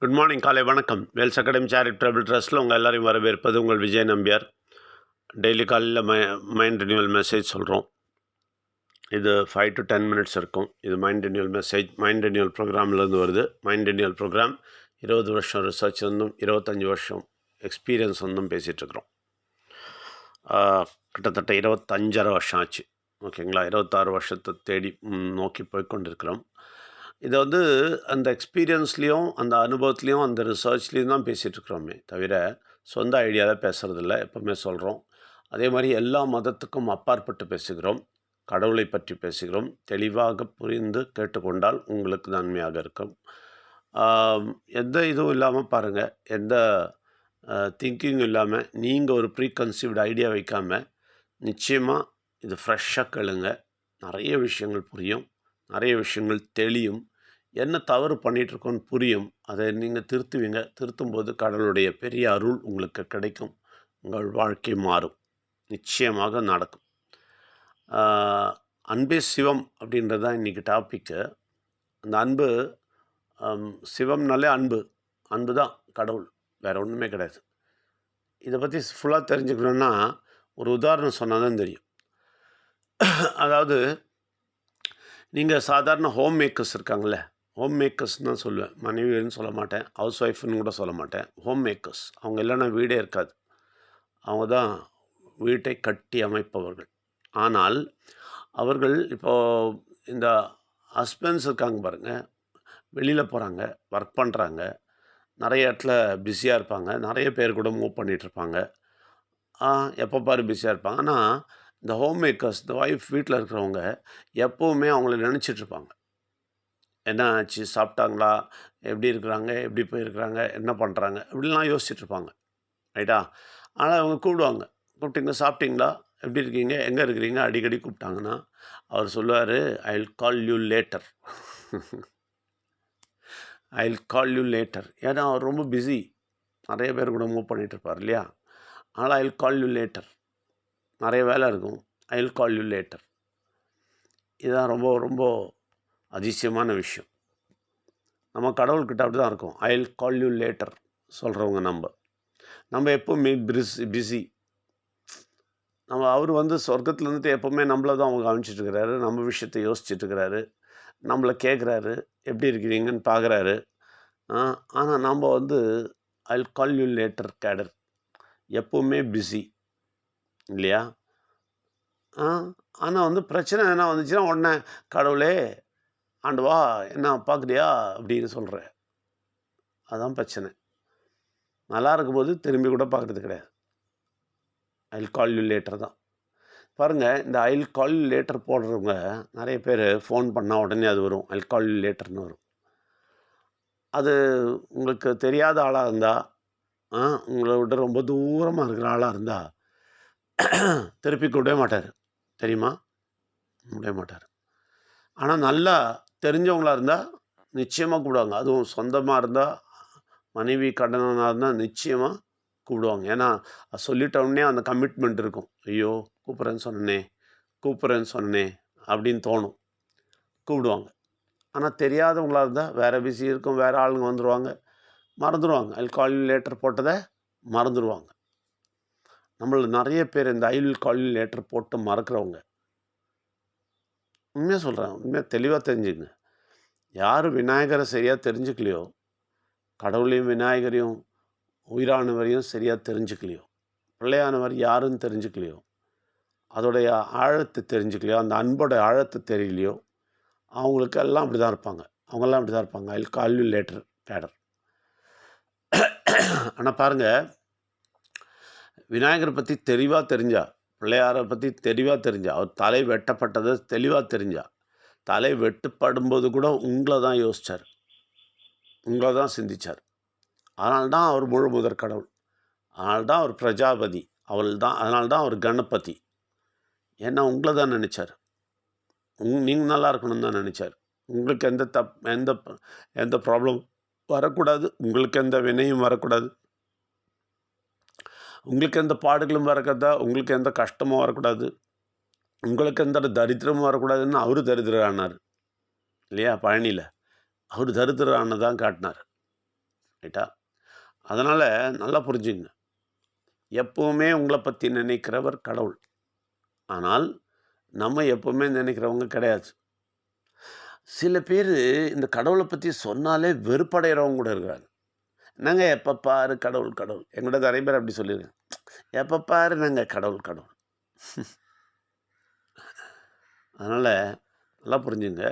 Good morning, காலை வணக்கம். Wales academy charitable ட்ரஸ்ட்டில் உங்கள் எல்லாரையும் வரவேற்பது உங்கள் விஜய் நம்பியார். டெய்லி காலையில் மைண்ட் ரினியூவல் மெசேஜ் சொல்கிறோம். இது 5 to 10 மினிட்ஸ் இருக்கும். இது mind renewal message, mind renewal ப்ரோக்ராம்லேருந்து வருது. மைண்ட் ரினியூவல் ப்ரோக்ராம் 20 வருஷம் ரிசர்ச் இருந்தும் 25 வருஷம் எக்ஸ்பீரியன்ஸ் வந்தும் பேசிகிட்ருக்குறோம். கிட்டத்தட்ட 25.5 வருஷம் ஆச்சு. ஓகேங்களா? 26 வருஷத்தை தேடி நோக்கி போய்கொண்டிருக்கிறோம். இதை அந்த எக்ஸ்பீரியன்ஸ்லேயும் அந்த அனுபவத்துலேயும் அந்த ரிசர்ச்லேயும் தான் பேசிகிட்ருக்குறோமே தவிர சொந்த ஐடியாவில் பேசுகிறதில்ல. எப்போவுமே சொல்கிறோம். அதே மாதிரி எல்லா மதத்துக்கும் அப்பாற்பட்டு பேசுகிறோம். கடவுளை பற்றி பேசுகிறோம். தெளிவாக புரிந்து கேட்டுக்கொண்டால் உங்களுக்கு நன்மையாக இருக்கும். எந்த இதுவும் இல்லாமல் பாருங்கள், எந்த திங்கிங்கும் இல்லாமல் நீங்கள் ஒரு ப்ரீ கன்சீவ்டு ஐடியா வைக்காமல் நிச்சயமாக இது ஃப்ரெஷ்ஷாக கேளுங்க. நிறைய விஷயங்கள் புரியும், நிறைய விஷயங்கள் தெளியும். என்ன தவறு பண்ணிகிட்ருக்கோன்னு புரியும். அதை நீங்கள் திருத்துவீங்க. திருத்தும்போது கடவுளுடைய பெரிய அருள் உங்களுக்கு கிடைக்கும். உங்கள் வாழ்க்கை மாறும். நிச்சயமாக நடக்கும். அன்பே சிவம் அப்படின்றது தான் இன்றைக்கி டாப்பிக்கு. அந்த அன்பு, சிவம்னாலே அன்பு. அன்பு தான் கடவுள், வேறு ஒன்றுமே கிடையாது. இதை பற்றி ஃபுல்லாக தெரிஞ்சுக்கணுன்னா ஒரு உதாரணம் சொன்னால் தான் தெரியும். அதாவது நீங்கள் சாதாரண ஹோம் மேக்கர்ஸ் இருக்காங்களே, ஹோம் மேக்கர்ஸ்னு தான் சொல்லுவேன். மனைவின்னு சொல்ல மாட்டேன், ஹவுஸ் ஒய்ஃப்னு கூட சொல்ல மாட்டேன். Home makers. அவங்க இல்லைன்னா வீடே இருக்காது. அவங்க தான் வீட்டை கட்டி அமைப்பவர்கள். ஆனால் அவர்கள் இப்போது இந்த ஹஸ்பண்ட்ஸ் இருக்காங்க பாருங்கள், வெளியில் போகிறாங்க, ஒர்க் பண்ணுறாங்க, நிறைய இடத்துல பிஸியாக இருப்பாங்க, நிறைய பேர் கூட மூவ் பண்ணிகிட்ருப்பாங்க, எப்போ பாரு பிஸியாக இருப்பாங்க. ஆனால் இந்த ஹோம் மேக்கர்ஸ், இந்த ஒய்ஃப் வீட்டில் இருக்கிறவங்க எப்போவுமே அவங்கள நினச்சிட்ருப்பாங்க. என்ன ஆச்சு, சாப்பிட்டாங்களா, எப்படி இருக்கிறாங்க, எப்படி போயிருக்கிறாங்க, என்ன பண்ணுறாங்க, இப்படிலாம் யோசிச்சுட்ருப்பாங்க. ரைட்டா? ஆனால் அவங்க கூப்பிடுவாங்க. கூப்பிட்டீங்க, சாப்பிட்டீங்களா, எப்படி இருக்கீங்க, எங்கே இருக்கிறீங்க, அடிக்கடி கூப்பிட்டாங்கன்னா அவர் சொல்லுவார், ஐ will call you later. I will call you later. ஏன்னா அவர் ரொம்ப பிஸி, நிறைய பேர் கூட மூவ் பண்ணிகிட்ருப்பார் இல்லையா? ஆனால் ஐ வில் கால் யூ லேட்டர். நிறைய வேலை இருக்கும். ஐ வில் கால் யூ லேட்டர். இதுதான் ரொம்ப ரொம்ப அதிசயமான விஷயம். நம்ம கடவுள்கிட்ட அப்படி தான் இருக்கும். ஐ வில் கால் யூ லேட்டர் சொல்கிறவங்க நம்ம எப்போவுமே பிஸி. அவர் சொர்க்கத்தில் இருந்துட்டு எப்போவுமே நம்மளை தான் அவங்க கவனிச்சிட்ருக்கிறாரு. நம்ம விஷயத்தை யோசிச்சுட்ருக்கிறாரு, நம்மளை கேட்குறாரு, எப்படி இருக்கிறீங்கன்னு பார்க்குறாரு. ஆனால் நம்ம I will call you later கேடர், எப்போவுமே பிஸி இல்லையா? ஆனால் பிரச்சனை என்ன வந்துச்சுன்னா உடனே கடவுளே, ஆண்டவா என்ன பார்க்குறியா அப்படின்னு சொல்கிறேன். அதுதான் பிரச்சனை. நல்லா இருக்கும்போது திரும்பி கூட பார்க்குறது கிடையாது. ஐ வில் கால் யூ லேட்டர் தான். பாருங்கள், இந்த I will call you later போடுறவங்க நிறைய பேர் ஃபோன் பண்ணால் உடனே அது வரும், ஐ வில் கால் யூ லேட்டர்னு வரும். அது உங்களுக்கு தெரியாத ஆளாக இருந்தால், உங்களை விட ரொம்ப தூரமாக இருக்கிற ஆளாக இருந்தால் திருப்பி கூடவே மாட்டார். தெரியுமா? முடிய மாட்டார். ஆனால் நல்லா தெரிஞ்சவங்களாக இருந்தால் நிச்சயமாக கூப்பிடுவாங்க. அதுவும் சொந்தமாக இருந்தால், மனைவி கடனாக இருந்தால் நிச்சயமாக கூப்பிடுவாங்க. ஏன்னா சொல்லிட்டோடனே அந்த கமிட்மெண்ட் இருக்கும். ஐயோ கூப்பிட்றேன்னு சொன்னனே அப்படின்னு தோணும். கூப்பிடுவாங்க. ஆனால் தெரியாதவங்களாக இருந்தால் வேறு பிஸி இருக்கும், வேறு ஆளுங்க வந்துடுவாங்க, மறந்துடுவாங்க. I will call you later போட்டதை மறந்துடுவாங்க. நம்மள நிறைய பேர் இந்த I will call you later போட்டு மறக்கிறவங்க. உண்மையாக சொல்கிறேன், உண்மையாக தெளிவாக தெரிஞ்சுங்க. யார் விநாயகரை சரியாக தெரிஞ்சுக்கலையோ, கடவுளையும் விநாயகரையும் உயிரானவரையும் சரியாக தெரிஞ்சுக்கலையோ, பிள்ளையானவர் யாருன்னு தெரிஞ்சுக்கலையோ, அதோடைய ஆழத்தை தெரிஞ்சுக்கலையோ, அந்த அன்போட ஆழத்தை தெரியலையோ, அவங்களுக்கு எல்லாம் அப்படி தான் இருப்பாங்க. அவங்கெல்லாம் அப்படி தான் இருப்பாங்க. I will call you later கேடர். ஆனால் பாருங்கள், விநாயகரை பற்றி தெளிவாக தெரிஞ்சா, பிள்ளையாரை பற்றி தெளிவாக தெரிஞ்சா, அவர் தலை வெட்டப்பட்டதை தெளிவாக தெரிஞ்சா, தலை வெட்டுப்படும்போது கூட உங்களை தான் யோசித்தார், உங்களை தான் சிந்தித்தார். அதனால்தான் அவர் முழு முதற் கடவுள். அதனால்தான் அவர் பிரஜாபதி. அதனால்தான் அவர் கணபதி. ஏன்னா உங்களை தான் நினச்சார். நீங்கள் நல்லா இருக்கணும்னு தான் நினச்சார். உங்களுக்கு எந்த ப்ராப்ளம் வரக்கூடாது, உங்களுக்கு எந்த வினையும் வரக்கூடாது, உங்களுக்கு எந்த பாடுகளும் வரக்கூடாது, உங்களுக்கு எந்த கஷ்டமும் வரக்கூடாது, உங்களுக்கு எந்த தரித்திரமும் வரக்கூடாதுன்னு அவர் தரித்திரர் ஆனார் இல்லையா? பழனியில் அவர் தரித்திரர் ஆனதான் காட்டினார். ரைட்டா? அதனால் நல்லா புரிஞ்சுங்க. எப்பவுமே உங்கள பத்தி நினைக்கிறவர் கடவுள். ஆனால், நம்ம எப்பவுமே நினைக்கிறவங்க கிடையாது. சில பேரு இந்த கடவுள பத்தி சொன்னாலே வெறுப்படைகிறவங்க கூட இருக்காங்க. என்னங்க எப்ப பாரு கடவுள், கடவுள். என்கிட்ட நெறைய பேர் அப்படி சொல்லியிருக்காங்க. எப்ப பாரு நாங்க கடவுள், கடவுள். அதனால நல்லா புரிஞ்சுங்க.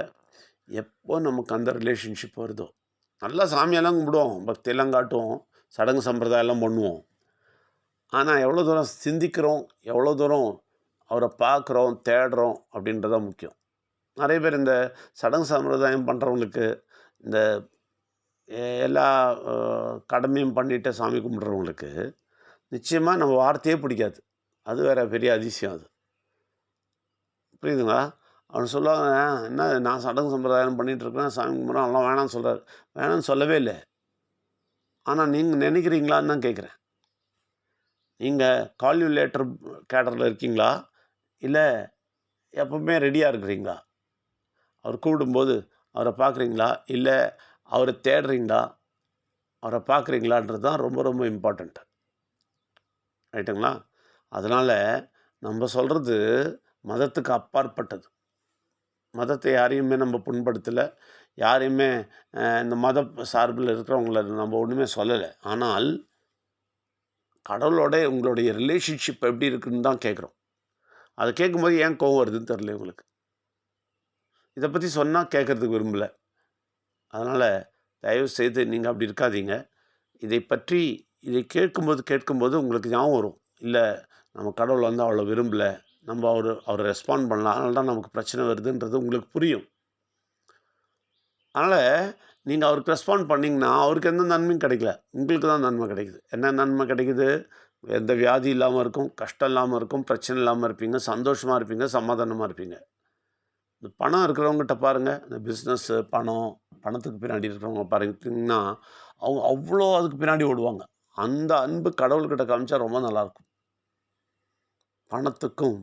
எப்போ நமக்கு அந்த ரிலேஷன்ஷிப் வருதோ, நல்லா சாமியெல்லாம் கும்பிடுவோம், பக்தியெல்லாம் காட்டுவோம், சடங்கு சம்பிரதாயம்லாம் பண்ணுவோம். ஆனா, எவ்வளோ தூரம் சிந்திக்கிறோம், எவ்வளோ தூரம் அவர பார்க்குறோம், தேடுறோம் அப்படின்றது தான் முக்கியம். நெறைய பேர் இந்த சடங்கு சம்பிரதாயம் பண்றவங்களுக்கு, இந்த எல்லா அ கடமையும் பண்ணிட்டு சாமி கும்பிடுறவங்களுக்கு, நிச்சயமா நம்ம வார்த்தையே பிடிக்காது. அது வேற பெரிய அதிசயம் அது. புரியுதுங்களா? அவன் சொல்லுவாங்க, "என்ன நான் சடங்கு சம்பிரதாயம் பண்ணிட்டுருக்கிறேன், சாமி கும்பிட்றேன், அதெல்லாம் வேணான்னு சொல்றாரு." வேணான்னு சொல்லவே இல்ல. ஆனா நீங்க நினைக்கிறீங்களான்னு தான் கேட்கிறேன். நீங்க கால் யூ லேட்டர் கேடர்ல இருக்கீங்களா? இல்ல எப்பவுமே ரெடியா இருக்கிறீங்களா? அவர் கூப்பிடும்போது அவர பார்க்குறீங்களா? இல்ல அவர தேடுறீங்களா? அவர பார்க்குறீங்களான்றது தான் ரொம்ப ரொம்ப இம்பார்ட்டன்ட். ரைட்டுங்களா? அதனால நம்ப சொல்றது மதத்துக்கு அப்பாற்பட்டது. மதத்தை யாரையுமே நம்ம புண்படுத்தல. யாரையுமே இந்த மத சார்பில இருக்கிறவங்கள நம்ம ஒண்ணுமே சொல்லல. ஆனால் கடவுளோட உங்களுடைய ரிலேஷன்ஷிப் எப்படி இருக்குன்னு தான் கேட்குறோம். அத கேட்கும்போது ஏன் கோவம் வருதுன்னு தெரியல உங்களுக்கு. இத பத்தி சொன்னா கேட்கறதுக்கு விரும்பல. அதனால தயவுசெய்து நீங்க அப்படி இருக்காதீங்க. இதை பற்றி இதை கேட்கும்போது உங்களுக்கு ஞாபகம் வரும். இல்ல நம்ம கடவுள் வந்து அவ்வளோ விரும்பல. நம்ம அவர ரெஸ்பாண்ட் பண்ணலாம். அதனால தான் நமக்கு பிரச்சனை வருதுன்றது உங்களுக்கு புரியும். அதனால நீங்க அவருக்கு ரெஸ்பாண்ட் பண்ணீங்கன்னா, அவருக்கு எந்த நன்மையும் கிடைக்கல. உங்களுக்கு தான் நன்மை கிடைக்குது. என்ன நன்மை கிடைக்குது? எந்த வியாதி இல்லாம இருக்கும், கஷ்டம் இல்லாம இருக்கும், பிரச்சனை இல்லாம இருப்பீங்க, சந்தோஷமா இருப்பீங்க, சமாதானமா இருப்பீங்க. இந்த பணம் இருக்கிறவங்ககிட்ட பாருங்க, இந்த பிஸ்னஸ்ஸு, பணம், பணத்துக்கு பின்னாடி இருக்கிறவங்க பார்த்தீங்கன்னா, அவங்க அவ்வளோ அதுக்கு பின்னாடி ஓடுவாங்க. அந்த அன்பு கடவுள்கிட்ட காமிச்சா ரொம்ப நல்லாயிருக்கும். பணத்துக்கும்,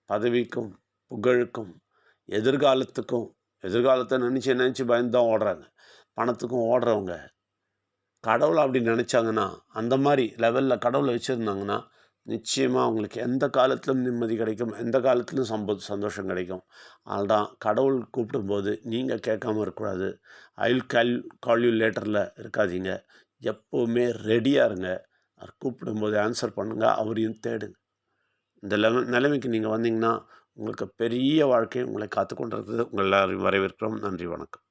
பதவிக்கும், புகழுக்கும், எதிர்காலத்துக்கும் எதிர்காலத்த நெனச்சு நெனச்சு பயந்து தான் ஓடுறாங்க. பணத்துக்கும் ஓடுறவங்க, கடவுள அப்படி நெனச்சாங்கன்னா, அந்த மாரி லெவல்ல கடவுள வச்சிருந்தாங்கன்னா, நிச்சயமா அவங்களுக்கு எந்த காலத்திலும் நிம்மதி கிடைக்கும். எந்த காலத்திலும் சந்தோஷம் கிடைக்கும். அதனால தான் கடவுள் கூப்பிடும்போது நீங்க கேட்காம இருக்கக்கூடாது. ஐ வில் கால் யூ லேட்டர்ல இருக்காதீங்க. எப்பவுமே ரெடியா இருங்க. அவர் கூப்பிடும்போது ஆன்ஸர் பண்ணுங்க. அவரையும் தேடுங்க. இந்த நிலைமைக்கு நீங்க வந்தீங்கன்னா, உங்களுக்கு பெரிய வாழ்க்கை உங்களை காத்துக் கொண்டிருக்குது. உங்கள் எல்லாரையும் வரவேற்கிறோம். நன்றி, வணக்கம்.